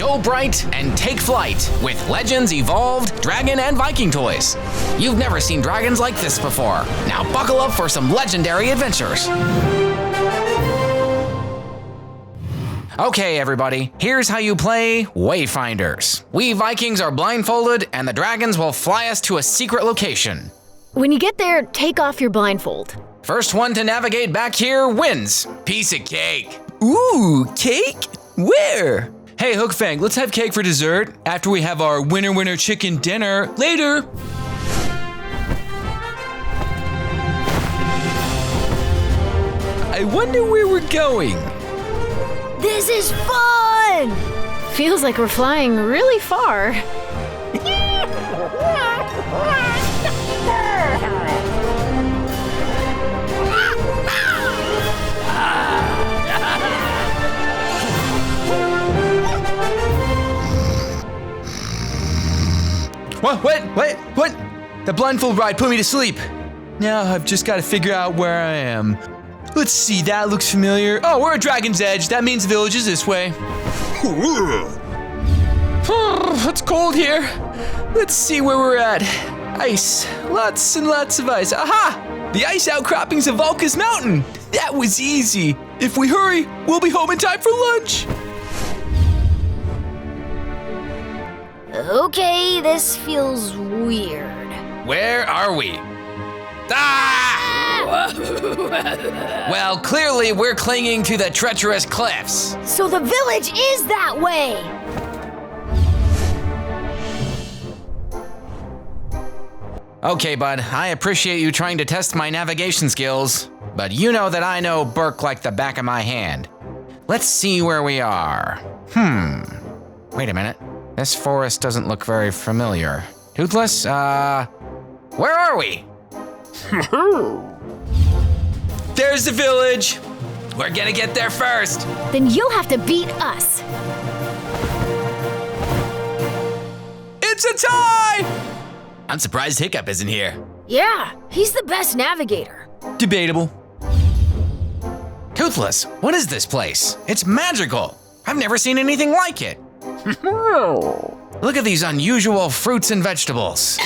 go bright and take flight with Legends Evolved Dragon and Viking toys. You've never seen dragons like this before. Now buckle up for some legendary adventures. Okay, everybody, here's how you play Wayfinders. We Vikings are blindfolded, and the dragons will fly us to a secret location. When you get there, take off your blindfold. First one to navigate back here wins. Piece of cake. Ooh, cake? Where? Hey, Hookfang, let's have cake for dessert after we have our winner chicken dinner later. I wonder where we're going. This is fun! Feels like we're flying really far. What? The blindfold ride put me to sleep. Now I've just got to figure out where I am. Let's see, that looks familiar. Oh, we're at Dragon's Edge. That means the village is this way. It's cold here. Let's see where we're at. Ice. Lots and lots of ice. Aha! The ice outcroppings of Vulca's Mountain. That was easy. If we hurry, we'll be home in time for lunch. Okay, this feels weird. Where are we? Ah! Well, clearly we're clinging to the treacherous cliffs. So the village is that way! Okay, bud, I appreciate you trying to test my navigation skills, but you know that I know Burke like the back of my hand. Let's see where we are. Wait a minute. This forest doesn't look very familiar. Toothless, where are we? There's the village. We're gonna get there first. Then you'll have to beat us. It's a tie! I'm surprised Hiccup isn't here. Yeah, he's the best navigator. Debatable. Toothless, what is this place? It's magical. I've never seen anything like it. Look at these unusual fruits and vegetables.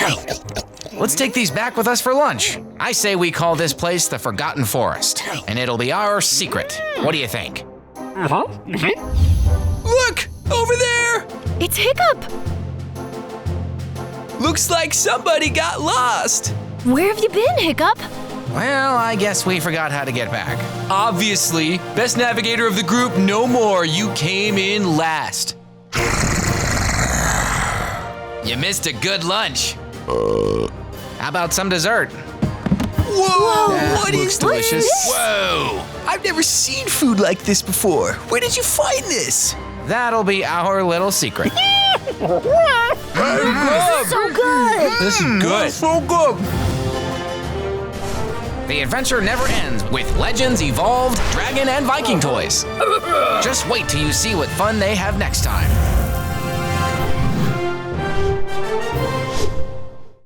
Let's take these back with us for lunch. I say we call this place the Forgotten Forest, and it'll be our secret. What do you think? Look! Over there! It's Hiccup! Looks like somebody got lost. Where have you been, Hiccup? Well, I guess we forgot how to get back. Obviously, best navigator of the group, no more. You came in last. You missed a good lunch. How about some dessert? Whoa! What is delicious? this? Whoa! I've never seen food like this before. Where did you find this? That'll be our little secret. So good! This is good. So good. The adventure never ends with Legends Evolved Dragon and Viking toys. Just wait till you see what fun they have next time.